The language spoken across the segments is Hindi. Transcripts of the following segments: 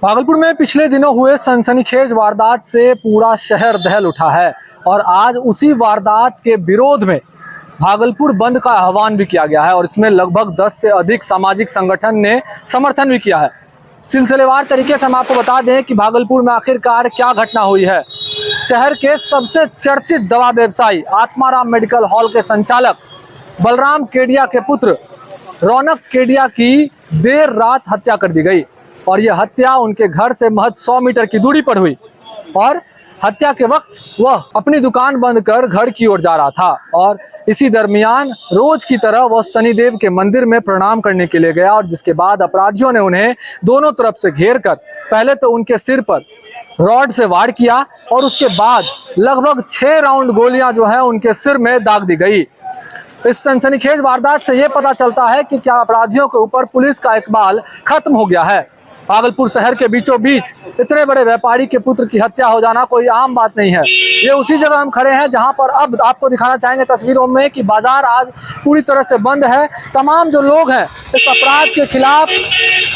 भागलपुर में पिछले दिनों हुए सनसनीखेज वारदात से पूरा शहर दहल उठा है और आज उसी वारदात के विरोध में भागलपुर बंद का आह्वान भी किया गया है और इसमें लगभग 10 से अधिक सामाजिक संगठन ने समर्थन भी किया है। सिलसिलेवार तरीके से हम आपको बता दें कि भागलपुर में आखिरकार क्या घटना हुई है। शहर के सबसे चर्चित दवा व्यवसायी आत्माराम मेडिकल हॉल के संचालक बलराम केडिया के पुत्र रौनक केडिया की देर रात हत्या कर दी गई और यह हत्या उनके घर से महज 100 मीटर की दूरी पर हुई और हत्या के वक्त वह अपनी दुकान बंद कर घर की ओर जा रहा था और इसी दरमियान रोज की तरह वह शनिदेव के मंदिर में प्रणाम करने के लिए गया और जिसके बाद अपराधियों ने उन्हें दोनों तरफ से घेर कर पहले तो उनके सिर पर रॉड से वार किया और उसके बाद लगभग 6 राउंड गोलियां जो है उनके सिर में दाग दी गई। इस सनसनीखेज वारदात से यह पता चलता है कि क्या अपराधियों के ऊपर पुलिस का इकबाल खत्म हो गया है। भागलपुर शहर के बीचों बीच इतने बड़े व्यापारी के पुत्र की हत्या हो जाना कोई आम बात नहीं है। ये उसी जगह हम खड़े हैं जहां पर अब आपको दिखाना चाहेंगे तस्वीरों में कि बाजार आज पूरी तरह से बंद है। तमाम जो लोग हैं इस अपराध के खिलाफ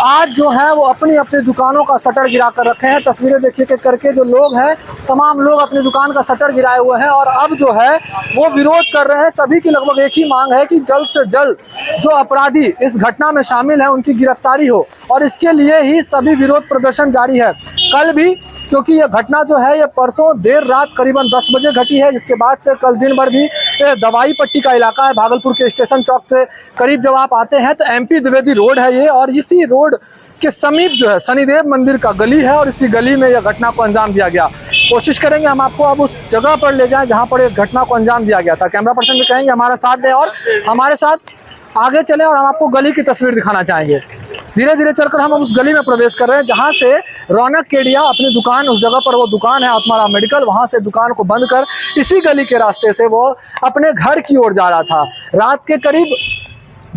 आज जो है वो अपनी अपनी दुकानों का शटर गिरा कर रखे हैं। तस्वीरें देखिए करके जो लोग हैं तमाम लोग अपनी दुकान का शटर गिराए हुए हैं और अब जो है वो विरोध कर रहे हैं। सभी की लगभग एक ही मांग है कि जल्द से जल्द जो अपराधी इस घटना में शामिल है उनकी गिरफ्तारी हो और इसके लिए ही सभी विरोध प्रदर्शन जारी है। कल भी क्योंकि यह घटना जो है ये परसों देर रात करीबन 10 बजे घटी है, जिसके बाद से कल दिन भर भी दवाई पट्टी का इलाका है। भागलपुर के स्टेशन चौक से करीब जब आप आते हैं तो MP द्विवेदी रोड है ये और इसी रोड के समीप जो है शनिदेव मंदिर का गली है और इसी गली में यह घटना को अंजाम दिया गया। कोशिश करेंगे हम आपको अब उस जगह पर ले जाएं जहां पर इस घटना को अंजाम दिया गया था। कैमरा पर्सन भी कहेंगे हमारा साथ दें और हमारे साथ आगे चलें और हम आपको गली की तस्वीर दिखाना चाहेंगे। धीरे धीरे चलकर हम उस गली में प्रवेश कर रहे हैं जहां से रौनक केडिया अपनी दुकान, उस जगह पर वो दुकान है आत्माराम मेडिकल, वहां से दुकान को बंद कर इसी गली के रास्ते से वो अपने घर की ओर जा रहा था। रात के करीब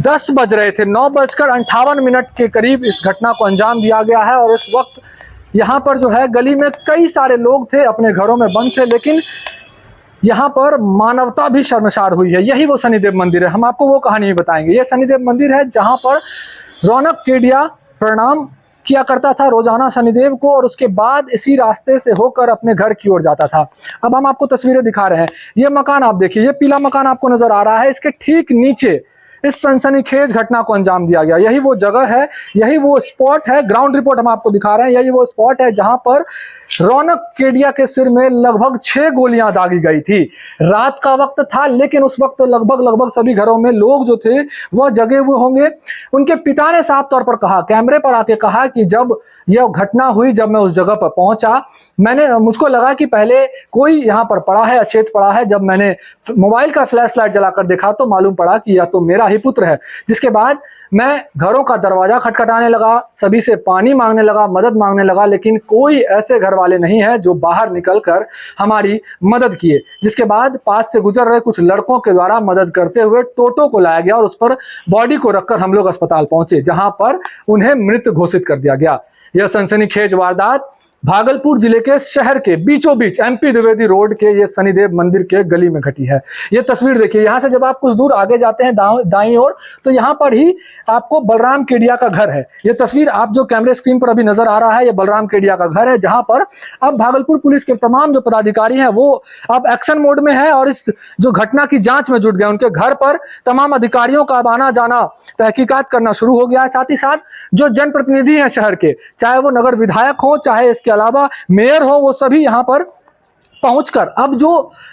10 बज रहे थे, 9:58 के करीब इस घटना को अंजाम दिया गया है और इस वक्त यहाँ पर जो है गली में कई सारे लोग थे, अपने घरों में बंद थे, लेकिन यहाँ पर मानवता भी शर्मसार हुई है। यही वो शनिदेव मंदिर है, हम आपको वो कहानी भी बताएंगे। ये शनिदेव मंदिर है जहाँ पर रौनक केडिया प्रणाम किया करता था रोजाना शनिदेव को और उसके बाद इसी रास्ते से होकर अपने घर की ओर जाता था। अब हम आपको तस्वीरें दिखा रहे हैं। ये मकान आप देखिए, ये पीला मकान आपको नजर आ रहा है, इसके ठीक नीचे इस सनसनीखेज घटना को अंजाम दिया गया। यही वो जगह है, यही वो स्पॉट है। ग्राउंड रिपोर्ट हम आपको दिखा रहे हैं। यही वो स्पॉट है जहां पर रौनक केडिया के सिर में लगभग 6 गोलियां दागी गई थी। रात का वक्त था लेकिन उस वक्त लगभग सभी घरों में लोग जो थे वह जगे हुए होंगे। उनके पिता ने साफ तौर पर कहा, कैमरे पर आके कहा कि जब यह घटना हुई, जब मैं उस जगह पर पहुंचा, मुझको लगा कि पहले कोई यहाँ पर पड़ा है, अचेत पड़ा है। जब मैंने मोबाइल का फ्लैश लाइट जलाकर देखा तो मालूम पड़ा कि यह तो मेरा ही पुत्र है। जिसके बाद मैं घरों का दरवाजा खटखटाने लगा, सभी से पानी मांगने लगा, मदद मांगने लगा, लेकिन कोई ऐसे घर वाले नहीं है जो बाहर निकलकर हमारी मदद किए। जिसके बाद पास से गुजर रहे कुछ लड़कों के द्वारा मदद करते हुए टोटो को लाया गया और उस पर बॉडी को रखकर हम लोग अस्पताल पहुंचे जहां पर उन्हें मृत घोषित कर दिया गया। यह सनसनीखेज वारदात भागलपुर जिले के शहर के बीचों बीच MP द्विवेदी रोड के ये शनिदेव मंदिर के गली में घटी है। ये तस्वीर देखिए, यहाँ से जब आप कुछ दूर आगे जाते हैं दाईं ओर तो यहाँ पर ही आपको बलराम केडिया का घर है। ये तस्वीर आप जो कैमरे स्क्रीन पर अभी नजर आ रहा है, ये बलराम केडिया का घर है जहां पर अब भागलपुर पुलिस के तमाम जो पदाधिकारी हैं वो अब एक्शन मोड में है और इस जो घटना की जांच में जुट गए। उनके घर पर तमाम अधिकारियों का अब आना जाना, तहकीकात करना शुरू हो गया है। साथ ही साथ जो जनप्रतिनिधि हैं शहर के, चाहे वो नगर विधायक हो, चाहे इसके अलावा मेयर हो, वो सभी यहाँ पर पहुंचकर अब जो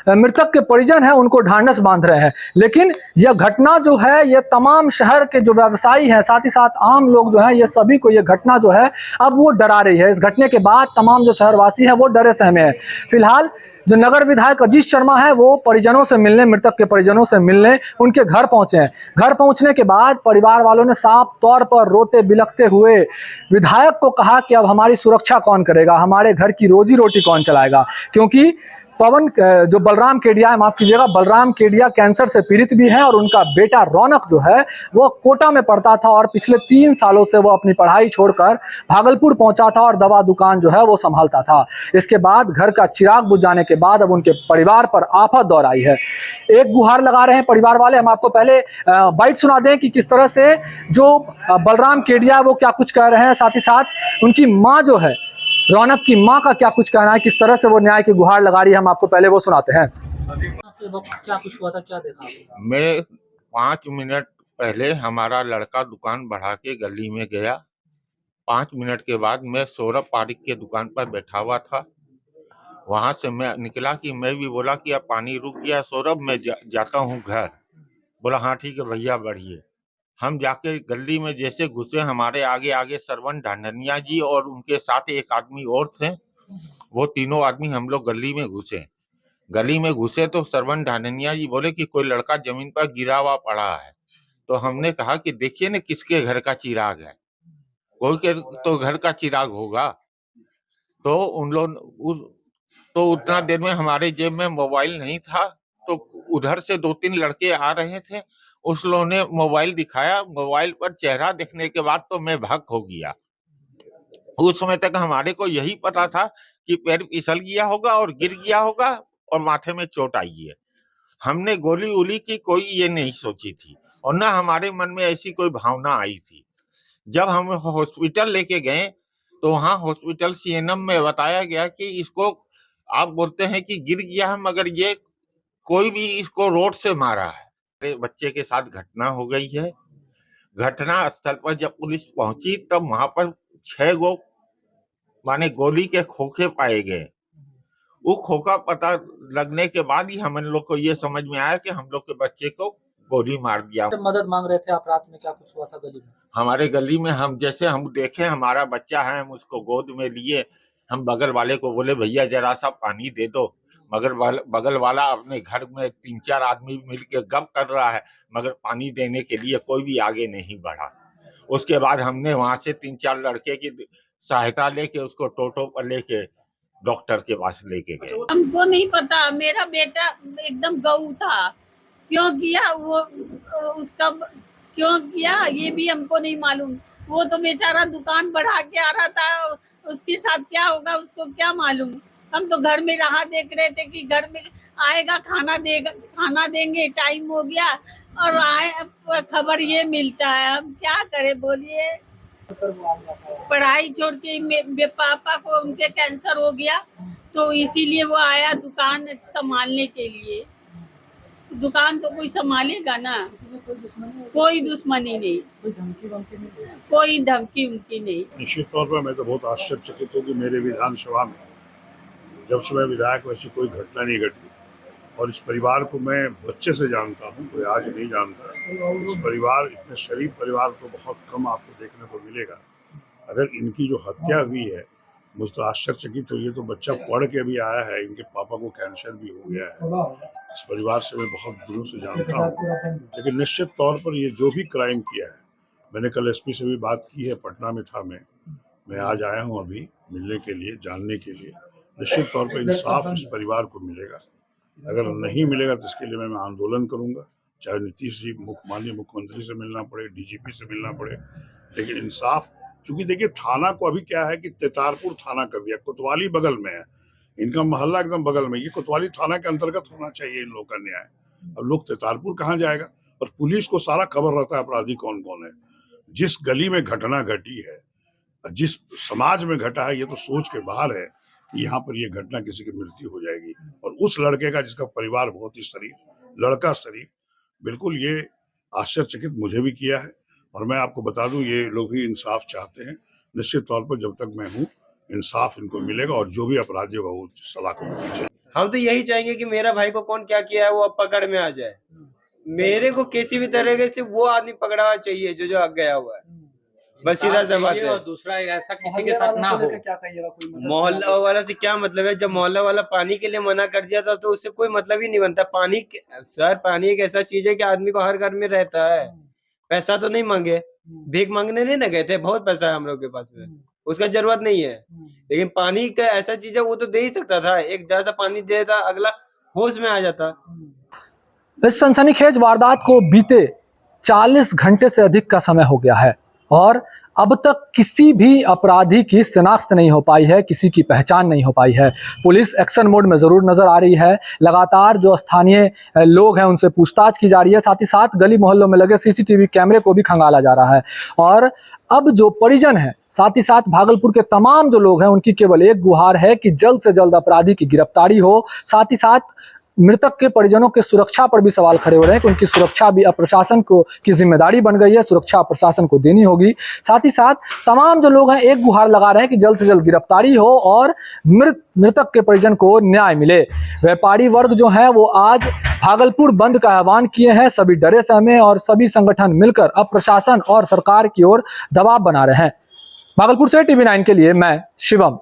मृतक के परिजन हैं उनको ढांढस बांध रहे हैं। लेकिन यह घटना जो है ये तमाम शहर के जो व्यवसायी हैं, साथ ही साथ आम लोग जो हैं, ये सभी को ये घटना जो है अब वो डरा रही है। इस घटने के बाद तमाम जो शहरवासी हैं वो डरे सहमे हैं। फिलहाल जो नगर विधायक अजीत शर्मा है वो परिजनों से मिलने, मृतक के परिजनों से मिलने उनके घर पहुंचे हैं। घर पहुंचने के बाद परिवार वालों ने साफ तौर पर रोते बिलखते हुए विधायक को कहा कि अब हमारी सुरक्षा कौन करेगा, हमारे घर की रोजी रोटी कौन चलाएगा, क्योंकि पवन जो बलराम केडिया है, माफ कीजिएगा, बलराम केडिया कैंसर से पीड़ित भी हैं और उनका बेटा रौनक जो है वो कोटा में पढ़ता था और पिछले 3 सालों से वो अपनी पढ़ाई छोड़कर भागलपुर पहुंचा था और दवा दुकान जो है वो संभालता था। इसके बाद घर का चिराग बुझ जाने के बाद अब उनके परिवार पर आफत दौर आई है। एक गुहार लगा रहे हैं परिवार वाले। हम आपको पहले बाइट सुना दें कि किस तरह से जो बलराम केडिया वो क्या कुछ कह रहे हैं, साथ ही साथ उनकी माँ जो है, रौनक की मां का क्या कुछ कहना है, किस तरह से वो न्याय की गुहार लगा रही है, हम आपको पहले वो सुनाते हैं। क्या कुछ हुआ था, क्या देखा? मैं 5 मिनट पहले हमारा लड़का दुकान बढ़ा के गली में गया। 5 मिनट के बाद मैं सौरभ पारिक के दुकान पर बैठा हुआ था। वहां से मैं निकला कि मैं भी बोला कि अब पानी रुक गया सौरभ, मैं जाता हूँ घर। बोला हाँ ठीक है भैया बढ़िए। हम जाके गली में जैसे घुसे, हमारे आगे आगे सरवन ढांडनिया जी और उनके साथ एक आदमी और थे। वो तीनों आदमी हम लोग गली में घुसे तो सरवन ढांडनिया जी बोले कि कोई लड़का जमीन पर गिरा हुआ पड़ा है। तो हमने कहा कि देखिए ना किसके घर का चिराग है, कोई के तो घर का चिराग होगा। तो उन लोग तो उतना देर में हमारे जेब में मोबाइल नहीं था, तो उधर से 2-3 लड़के आ रहे थे। उस लोगों ने मोबाइल दिखाया, मोबाइल पर चेहरा देखने के बाद तो मैं भाग हो गया। उस समय तक हमारे को यही पता था कि पैर फिसल गया होगा और गिर गया होगा और माथे में चोट आई है। हमने गोली उली की कोई ये नहीं सोची थी और ना हमारे मन में ऐसी कोई भावना आई थी। जब हम हॉस्पिटल लेके गए तो वहाँ हॉस्पिटल सीएनएम में बताया गया कि इसको आप बोलते हैं कि गिर गया है, मगर ये कोई भी इसको रोड से मारा है। मेरे बच्चे के साथ घटना हो गई है। घटना स्थल पर जब पुलिस पहुंची तब वहां पर 6 गो माने गोली के खोखे पाए गए। वो खोखा पता लगने के बाद ही हम लोग को ये समझ में आया कि हम लोग के बच्चे को गोली मार दिया। मदद मांग रहे थे आप रात में, क्या कुछ हुआ था गली में? हमारे गली में हम देखे हमारा बच्चा है, हम उसको गोद में लिए। हम बगल वाले को बोले भैया जरा सा पानी दे दो, मगर बगल वाला अपने घर में 3-4 आदमी मिलके गप कर रहा है, मगर पानी देने के लिए कोई भी आगे नहीं बढ़ा। उसके बाद हमने वहां से 3-4 लड़के की सहायता लेके उसको टोटो पर लेके डॉक्टर के पास लेके गए। हमको नहीं पता, मेरा बेटा एकदम गऊ था, क्यों किया वो उसका क्यों किया ये भी हमको नहीं मालूम। वो तो बेचारा दुकान बढ़ा के आ रहा था, उसके साथ क्या होगा उसको क्या मालूम। हम तो घर में रहा देख रहे थे कि घर में आएगा खाना देंगे, टाइम हो गया और आए खबर ये मिलता है। हम क्या करें बोलिए। पढ़ाई छोड़ के पापा को उनके कैंसर हो गया तो इसीलिए वो आया दुकान संभालने के लिए। दुकान तो कोई संभालेगा ना, कोई दुश्मनी नहीं, कोई धमकी उनकी नहीं। निश्चित तौर पर मैं तो बहुत आश्चर्यचकित हूँ कि मेरे विधानसभा में जब से मैं विधायक वैसी कोई घटना नहीं घटी। और इस परिवार को मैं बच्चे से जानता हूँ, कोई आज नहीं जानता। इस परिवार, इतने शरीफ परिवार को बहुत कम आपको देखने को मिलेगा। अगर इनकी जो हत्या हुई है, मुझे तो आश्चर्यचकित हुई है। तो बच्चा पढ़ के भी आया है, इनके पापा को कैंसर भी हो गया है। इस परिवार से मैं बहुत दिनों से जानता हूँ, लेकिन निश्चित तौर पर ये जो भी क्राइम किया है, मैंने कल एसपी से भी बात की है, पटना में था मैं आज आया हूँ अभी मिलने के लिए, जानने के लिए। निश्चित तौर पर इंसाफ इस परिवार को मिलेगा। अगर नहीं मिलेगा तो इसके लिए मैं आंदोलन करूंगा, चाहे नीतीश जी माननीय मुख्यमंत्री से मिलना पड़े, डीजीपी से मिलना पड़े, लेकिन इंसाफ। क्योंकि देखिए थाना को अभी क्या है कि तेतारपुर थाना कर दिया, कोतवाली बगल में है, इनका मोहल्ला एकदम बगल में। ये कोतवाली थाना के अंतर्गत होना चाहिए इन लोगों का न्याय। अब लोग तेतारपुर कहाँ जाएगा? और पुलिस को सारा खबर रहता है अपराधी कौन कौन है। जिस गली में घटना घटी है, जिस समाज में घटा है, ये तो सोच के बाहर है कि यहाँ पर ये घटना किसी की मृत्यु हो जाएगी। और उस लड़के का जिसका परिवार बहुत ही शरीफ, लड़का शरीफ, बिल्कुल ये आश्चर्यचकित मुझे भी किया है। और मैं आपको बता दूं, ये लोग भी इंसाफ चाहते हैं। निश्चित तौर पर जब तक मैं हूँ, इंसाफ इनको मिलेगा और जो भी अपराधी होगा वो सलाखों के पीछे। हम तो यही चाहेंगे कि मेरा भाई को कौन क्या किया है वो अब पकड़ में आ जाए। मेरे को किसी भी तरीके से वो आदमी पकड़ा हुआ चाहिए जो गया हुआ है, बस सीधा सा बात है। और दूसरा ऐसा किसी के साथ ना हो। क्या कहिएगा? कोई मोहल्ला वाला से क्या मतलब है? जब मोहल्ला वाला पानी के लिए मना कर दिया था तो उससे कोई मतलब ही नहीं बनता। पानी एक ऐसा चीज है कि आदमी को हर घर में रहता है। पैसा तो नहीं मांगे, भीख मांगने नहीं ना गए थे, बहुत पैसा है हम लोग के पास में, उसका जरूरत नहीं है। लेकिन पानी का ऐसा चीज है वो तो दे ही सकता था, एक जैसा पानी दे देता अगला होश में आ जाता। इस सनसनीखेज वारदात को बीते 40 घंटे से अधिक का समय हो गया है और अब तक किसी भी अपराधी की शिनाख्त नहीं हो पाई है, किसी की पहचान नहीं हो पाई है। पुलिस एक्शन मोड में जरूर नजर आ रही है, लगातार जो स्थानीय लोग हैं उनसे पूछताछ की जा रही है, साथ ही साथ गली मोहल्लों में लगे सीसीटीवी कैमरे को भी खंगाला जा रहा है। और अब जो परिजन है, साथ ही साथ भागलपुर के तमाम जो लोग हैं, उनकी केवल एक गुहार है कि जल्द से जल्द अपराधी की गिरफ्तारी हो। साथ ही साथ मृतक के परिजनों के सुरक्षा पर भी सवाल खड़े हो रहे हैं कि उनकी सुरक्षा भी अब प्रशासन को की जिम्मेदारी बन गई है, सुरक्षा प्रशासन को देनी होगी। साथ ही साथ तमाम जो लोग हैं एक गुहार लगा रहे हैं कि जल्द से जल्द गिरफ्तारी हो और मृतक के परिजन को न्याय मिले। व्यापारी वर्ग जो है वो आज भागलपुर बंद का आह्वान किए हैं, सभी डरे सहमे और सभी संगठन मिलकर अब प्रशासन और सरकार की ओर दबाव बना रहे हैं। भागलपुर से TV9 के लिए मैं शिवम।